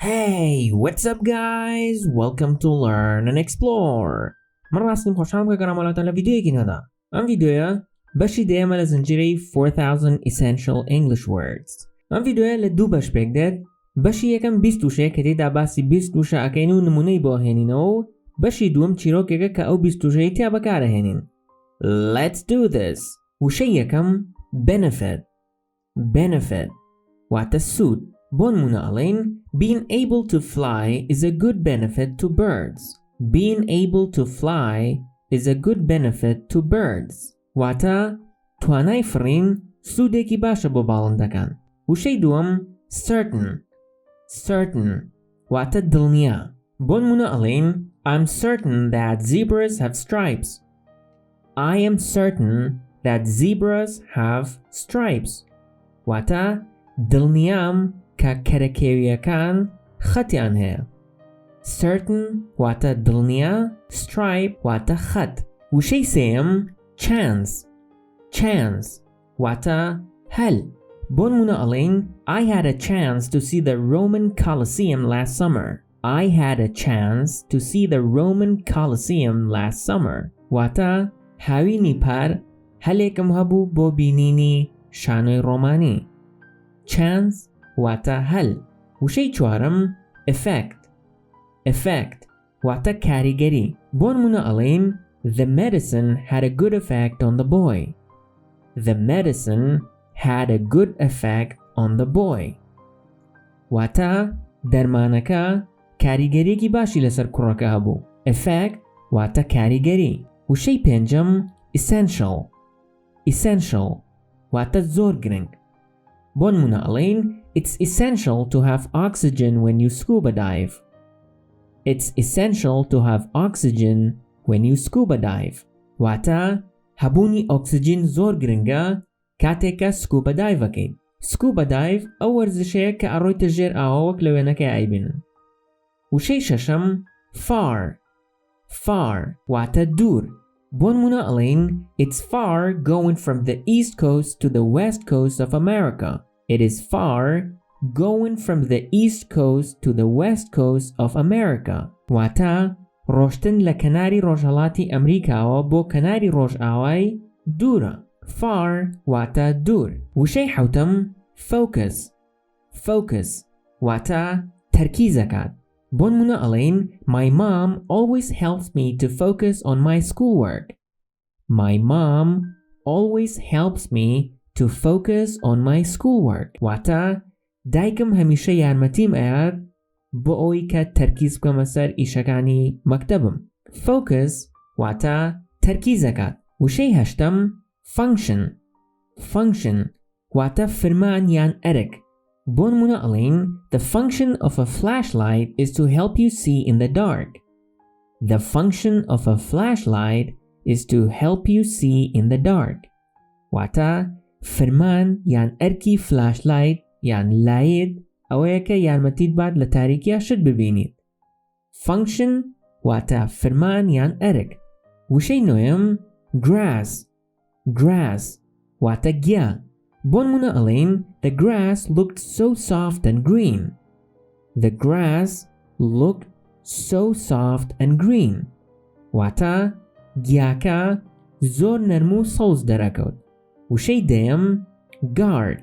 Hey, what's up guys? Welcome to Learn and Explore. من راستیم خوشحالم که گرامالاتان لویدیویکی ندا. ام ویدیویا بەشی دێمە لە زنجیرەی 4000 Essential English Words. ام ویدیویا لە دوو بەش پێک دێت. بەشی یەکەم 20 توشەیە کە تێیدا باسی 20 توشە ئەکەین و نمونەی بۆ هێنینەوە. بەشی دووەم چیرۆکێکە کە ئەو 20 توشەیە تیا بەکارەهێنین. Let's do this. وشەی یەکەم benefit واتە سوود. بۆ نمونە ئەڵێین being able to fly is a good benefit to birds. Being able to fly is a good benefit to birds. واتە توانای فڕین سوودێکی باشە بۆ باڵندەکان. وشەی دووەم certain واتە دڵنیا. بۆ نمونە ئەڵێین I'm certain that zebras have stripes. I am certain that zebras have stripes. واتە دڵنیام کە کەرەکێویەکان خەتیان هەیە. Certain واتە دڵنیا، stripe واتە خەت. وشەی سێم chance واتە هەل. بۆ نمونە ئەڵێین I had a chance to see the Roman Colosseum last summer. I had a chance to see the Roman Colosseum last summer. واتە هاوینی پار هەلێکم هەبوو بۆ بینینی شانۆی ڕۆمانی. Chance واتە هەل. وشەی چوارم effect واتە کاریگەری. بۆ نمونە ئەڵێین The medicine had a good effect on the boy. The medicine had a good effect on the boy. واتە دەرمانەکە کاریگەریەکی باشی لەسەر کوڕەکە هەبوو. Effect واتە کاریگەری. وشەی پێنجەم essential واتە زۆر گرنگ. بۆ نمونە ئەڵێین It's essential to have oxygen when you scuba dive. It's essential to have oxygen when you scuba dive. واتە هەبوونی ئۆکسجین زۆر گرنگە کاتێکە سکوبە دایڤەکەیت. سکوبە دایڤ ئەو وەرزشەیە کە ئەڕۆیتە ژێر ئاوەوەک لە وێنەکەی ئایبینن. وشەی شەشەم far واتە دوور. بۆ نمونە ئەڵێین It's far going from the east coast to the west coast of America. It is far going from the east coast to the west coast of America. واتە ڕۆشتن لە کەناری ڕۆژهەڵاتی ئەمریکاوە بۆ کەناری ڕۆژئاوای دوورە. Far واتە دوور. وشەی حەوتەم focus واتە تەرکیزەکات. بۆ نمونە ئەڵێین My mom always helps me to focus on my schoolwork. My mom always helps me to focus on my schoolwork. واتە دایکم هەمیشە یارمەتیم ئەیات بۆ ئەوەی کە تەرکیز بکەمە سەر ئیشەکانی مەکتەبم. Focus واتە تەرکیزەکات. وشەی هەشتەم function واتە فرمان یان ئەرک. بۆ نمونە ئەڵێین The function of a flashlight is to help you see in the dark. The function of a flashlight is to help you see in the dark. واتە فرمان یان ئەرکی flashlight یان لایت ئەوەیە کە یارمەتیت بات لە تاریکیە شت ببینیت. Function واتە فرمان یان ئەرک. وشەی نۆیەم grass واتە گیا. بۆ نمونە ئەڵێین The grass looked so soft and green. The grass looked so soft and green. واتە گیاکە زۆر نەرم و سەوز دەرەکەوت. وشەی دەیەم guard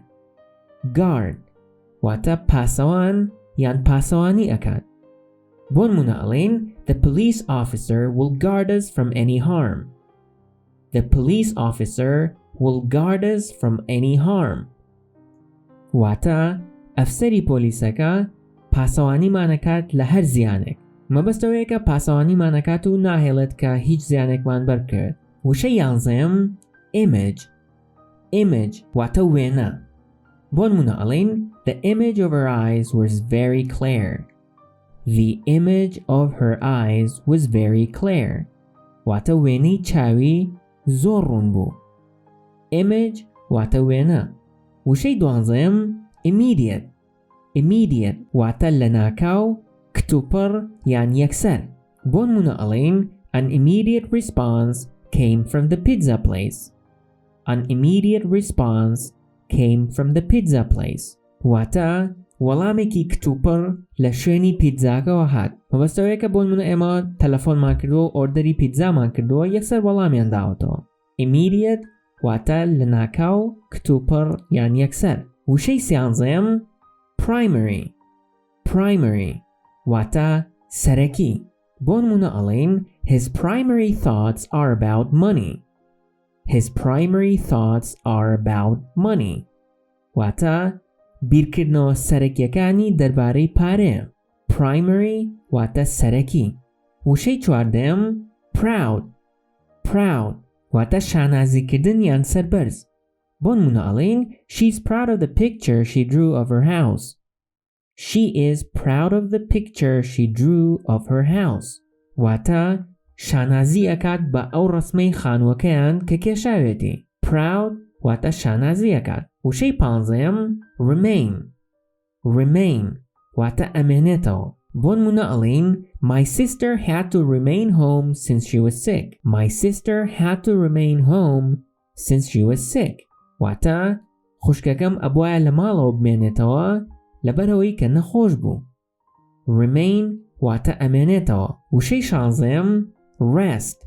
واتە پاسەوان یان پاسەوانی ئەکات. بۆ نمونە ئەڵێین The police officer will guard us from any harm. The police officer will guard us from any harm. واتە ئەفسەری پۆلیسەکە پاسەوانیمانەکات لە هەر زیانێک. مەبەستەوەیە کە پاسەوانیمانەکات و ناهێڵێت کە هیچ زیانێکمان بەرکرد. وشەی یانزەیەم image واتە وێنە. بۆ نمونە ئەڵێین The image of her eyes was very clear. The image of her eyes was very clear. واتە وێنەی چاوی زۆر ڕوون بوو. Image واتە وێنە. وشەی دوانزەیەم immediate واتە لە ناکاو کتوپڕ یان یەکسەر. بۆ نمونە ئەڵێین An immediate response came from the pizza place. An immediate response came from the pizza place. واتە وەڵامێکی کتوپڕ لە شوێنی پیتزاکەوە هات. مەبەستەوەیە کە بۆ نمونە ئێمە تەلەفۆنمان کردووە و ئۆردەری پیتزامان کردووە یەکسەر وەڵامیان داوەتەوە. immediate واتە لە ناکاو، کتوپڕ یان یەکسەر. وشەی سیانزەم primary واتە سەرەکی. بۆ نمونە ئەڵێن his primary thoughts are about money. His primary thoughts are about money. واتە بیرکردنەوە سەرەکیەکانی دەربارەی پارەیە. primary واتە سەرەکی. وشەی چواردەم proud واتە شانازیکردن یان سەربەرز. بۆ نمونە ئەڵێن she's proud of the picture she drew of her house. She is proud of the picture she drew of her house. واتە شانازی ئەکات بە ئەو ڕەسمەی خانووەکەیان کە کێشاوێتی. proud واتە شانازی ئەکات. وشەی پانزەم remain واتە ئەمێنێتەوە. بۆ نمونە ئەڵێن my sister had to remain home since she was sick. My sister had to remain home since she was sick. واتە خوشکەکەم ئەبوایە لە ماڵەوە بمێنێتەوە لەبەرەوەی کە نەخۆش بوو. remain واتە ئەمێنێتەوە. وشەی شانزەم rest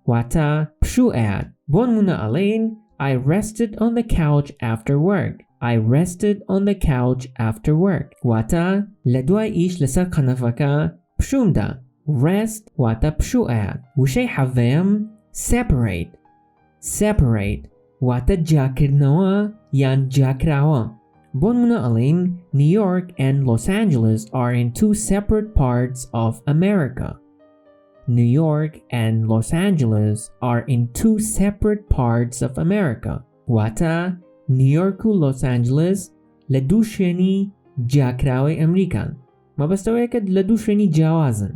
واتە پشوو ئەیات. بۆ نمونە ئەڵێن I rested on the couch after work. I rested on the couch after work. واتە لە دوای ئیش لەسەر قەنەفەکە پشوومدا. rest واتە پشوو ئەیات. وشەی حەڤەیەم separate واتە جاکردنەوە یان جاکراوە. بۆ نمونە ئەڵێن New York and Los Angeles are in two separate parts of America. New York and Los Angeles are in two separate parts of America. واتە نیویۆرک و لۆس ئانجلس لە دوو شوێنی جاکراوەی ئەمریکان. مەبەستەوەیە کە لە دوو شوێنی جیاوازن.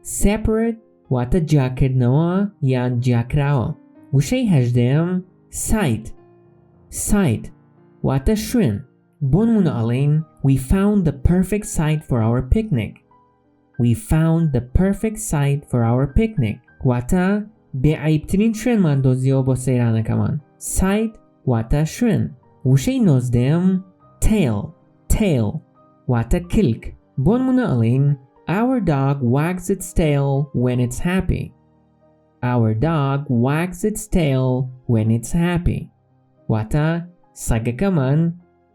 separate واتە جاکردنەوە یان جاکراوە. وشەی هەژدەیەم site واتە شوێن. بۆ نمونە ئەڵێن we found the perfect site for our picnic. We found the perfect site for our picnic. واتە بێعیبترین شوێنمان دۆزیەوە بۆ سەیرانەکەمان. site واتە شوێن. وشەی نۆزدەیەم tail واتە کلک. بۆ نمونە ئەڵێن our dog wags its tail when it's happy. Our dog wags its tail when it's happy. واتە سەگەکەمان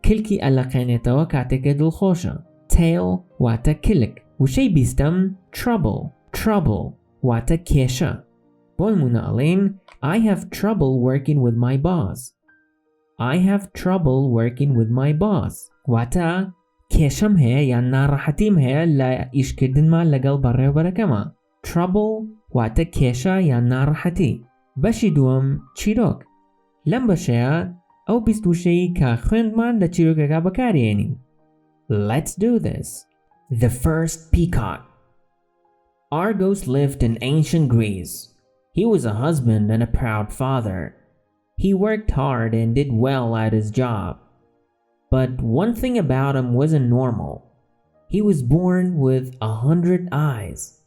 کلکی ئەلەقێنێتەوە کاتێکە دڵخۆشە. tail واتە کلک. وشەی بیستەم trouble واتە کێشە. بۆ نمونە ئەڵێن I have trouble working with my boss. I have trouble working with my boss. واتە کێشەم هەیە یان ناڕەحەتیم هەیە لە ئیشکردنمان لەگەڵ بەڕێوەبەرەکەمە. trouble واتە کێشە یان ناڕەحەتی. بەشی دووەم چیرۆک. لەم بەشەیە ئەو بیست وشەی کە خوێندمان لە چیرۆکەکە بەکارهێنین. Let's do this. The first peacock. Argos lived in ancient Greece. He was a husband and a proud father. He worked hard and did well at his job. But one thing about him wasn't normal. He was born with 100 eyes.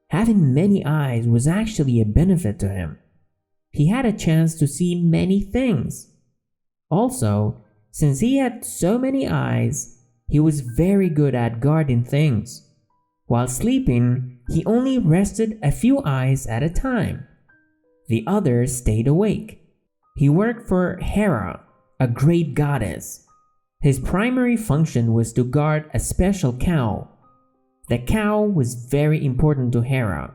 Having many eyes was actually a benefit to him. He had a chance to see many things. Also, since he had so many eyes, he was very good at guarding things. While sleeping, he only rested a few eyes at a time. The others stayed awake. He worked for Hera, a great goddess. His primary function was to guard a special cow. The cow was very important to Hera.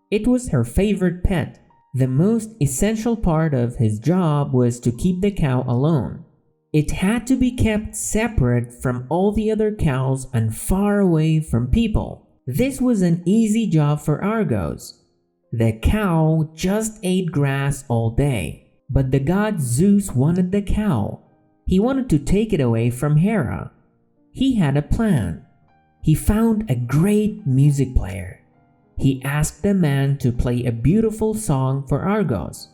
It was her favorite pet. The most essential part of his job was to keep the cow alone. It had to be kept separate from all the other cows and far away from people. This was an easy job for Argos. The cow just ate grass all day, but the god Zeus wanted the cow. He wanted to take it away from Hera. He had a plan. He found a great music player. He asked the man to play a beautiful song for Argos.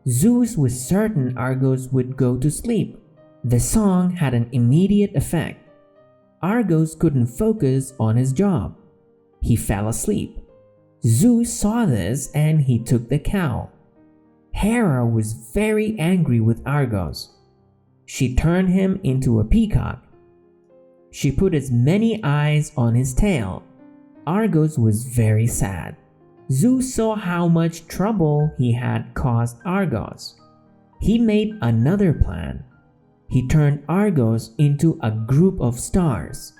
Zeus was certain Argos would go to sleep. The song had an immediate effect. Argos couldn't focus on his job. He fell asleep. Zeus saw this and he took the cow. Hera was very angry with Argos. She turned him into a peacock. She put as many eyes on his tail. Argos was very sad. Zeus saw how much trouble he had caused Argos. He made another plan. He turned Argos into a group of stars.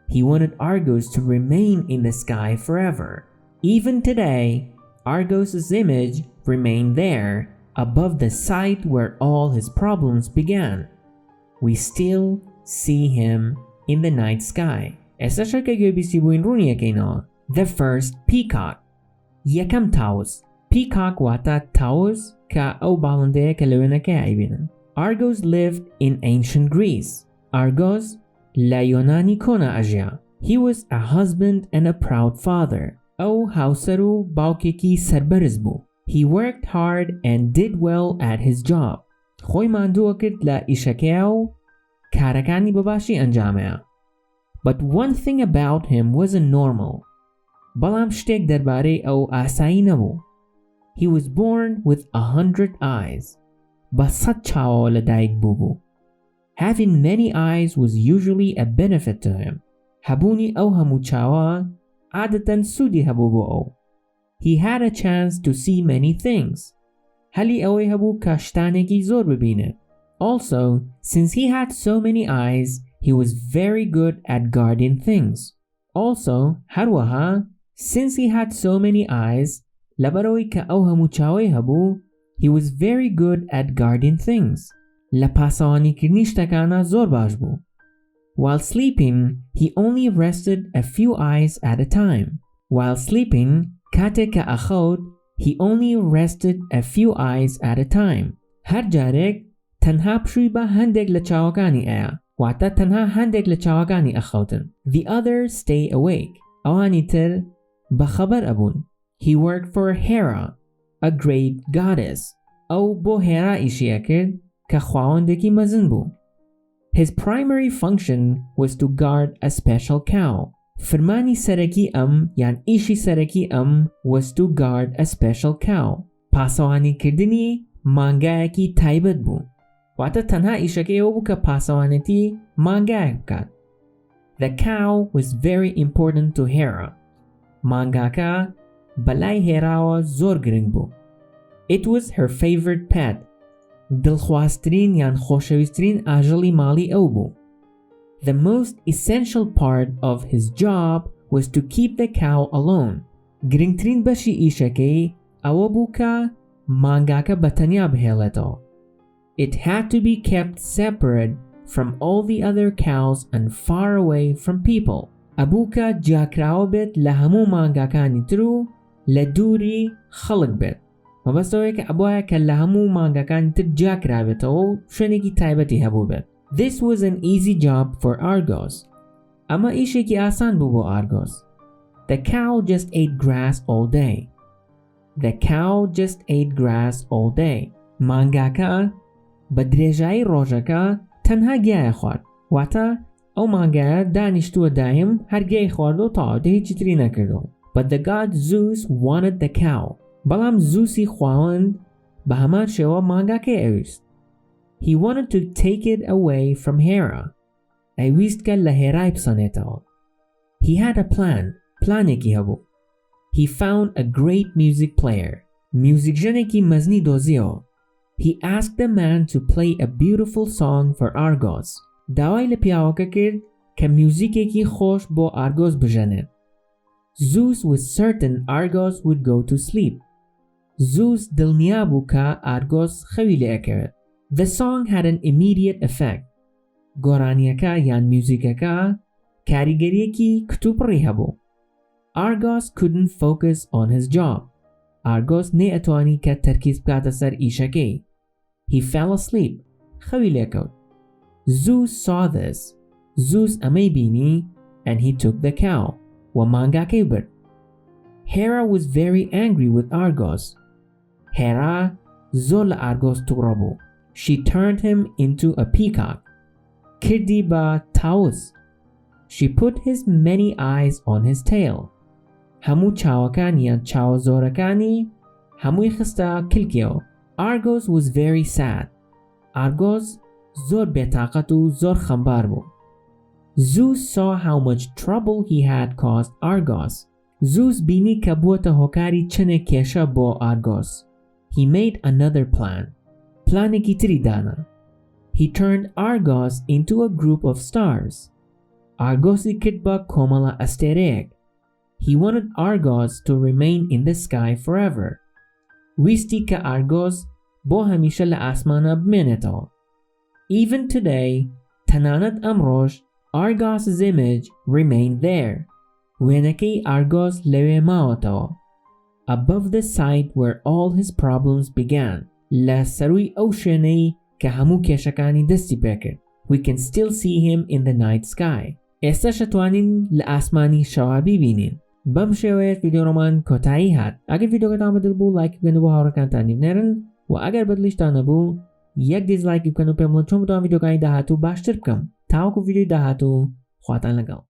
He wanted Argos to remain in the sky forever. Even today, Argos's image remained there, above the site where all his problems began. We still see him in the night sky. The first peacock. Yekam Taos. Peacock wata Taos ka au balande kalwenake aibinen. Argos lived in ancient Greece. Argos la Yonani kona Asia. He was a husband and a proud father. Au hausaru baukeki sarbarizbu. He worked hard and did well at his job. Khoy mandu akid la ishakeo karakani babashi anjamea. But one thing about him wasn't normal. Balam shtek darbare au asai nabu. He was born with 100 eyes. Basat chao ladaik bubu. Having many eyes was usually a benefit to him. Habuni au hamu chawa adatan sudi habubu au. He had a chance to see many things. Hali awe habu kashtaneki zor bibine. Also, since he had so many eyes, he was very good at guarding things. Also, harwaha, since he had so many eyes, labaroi ka au hamu chawe habu, he was very good at guarding things. La pasawani kirnishtakana zor bajbu. While sleeping, he only rested a few eyes at a time. While sleeping, kate ka akhod, he only rested a few eyes at a time. Har jarek, tanha pshui ba handeg la chawakani aya. Wata tanha handeg la chawakani akhoten. The others stay awake. Awani ter ba khabar abun. He worked for Hera, a great goddess. Au bo Hera ishiakir ka khawandeki mazinbu. His primary function was to guard a special cow. Firmani saraki yan ishi saraki was to guard a special cow. Pasawani kirdini mangayaki taibat bu. Wata tanha ishake obu ka pasawaneti mangayak kat. The cow was very important to Hera. Mangaka balai Herawa zor gring bu. It was her favorite pet. Dilkhwastrin yan khoshawistrin ajali mali obu. The most essential part of his job was to keep the cow alone. Grningtrin bەشی ئیشەکەی ئەوە بوو کە مانگاکە بەتەنیا بهێڵێتەوە. It had to be kept separate from all the other cows and far away from people. ئەبوو کە جیاکراوە بێت لە هەموو مانگاکانی تر و لە دووری خەڵک بێت. مەبەستەوەیە کە ئەبوایە کە لە هەموو مانگاکانی تر جیاکرابێتەوە و شوێنێکی تایبەتی هەبوو بێت. This was an easy job for Argos. Ama isheki asan bubo Argos. The cow just ate grass all day. The cow just ate grass all day. Mangaka badrejai rojaka tanha gaya khward. Wata au mangaya danishtuwa daim har gay khwardo ta'ode hichitri nakirdo. But the god Zeus wanted the cow. Balam Zeusi khwawand bahaman shewa mangaka evist. He wanted to take it away from Hera. He had a plan. He found a great music player. He asked the man to play a beautiful song for Argos. Zeus was certain Argos would go to sleep. Zeus dilniabu ka Argos khawile ekeret. The song had an immediate effect. Goraniaka yan musicaka karigerieki ktupri habo. Argos couldn't focus on his job. Argos ne atwani ka tarkiz bkata sar ishake. He fell asleep. Khawilekot. Zeus saw this. Zeus amaybini and he took the cow. Wamanga keber. Hera was very angry with Argos. Hera zol Argos turabu. She turned him into a peacock. Kirdi ba taus. She put his many eyes on his tail. Hamu chawakani and chawazorakani. Hamu khista kilkio. Argos was very sad. Argos زۆر بێتاقەت و زۆر خەمبار بوو. Zeus saw how much trouble he had caused Argos. Zeus بینی کە بووەتە هۆکاری چنێک کێشە بۆ Argos. He made another plan. پلانێکی تری دانا. He turned Argos into a group of stars. Argosi کرد بە کۆمەڵە ئەستێرەیەک. He wanted Argos to remain in the sky forever. ویستی کە Argos بۆ هەمیشە لە ئاسمانە بمێنێتەوە. Even today, تەنانەت ئەمڕۆژ Argos's image remained there. وێنەکەی Argos لەوێ ماوەتەوە. Above the site where all his problems began. لە سەرووی ئەو شوێنەی کە هەموو کێشەکانی دەستی پێکرد. We can still see him in the night sky. ئێستا شەتوانین لە ئاسمانی شەوابی بینین. بەم شێوەیە ڤیدیۆڕۆمان کۆتایی هات. ئەگەر ڤیدیۆکەتان بەدڵ بوو لایک بکەن و بۆ هاوڕێکانتانی بنێرن و ئەگەر بەدڵیشتان نەبوو یەک دیزلایک بکەن و پێم بڵێن چۆن بتوانم ڤیدیۆکانی داهاتوو باشتر بکەم. تاوەکو ڤیدیۆی داهاتوو خواتان لەگەڵ.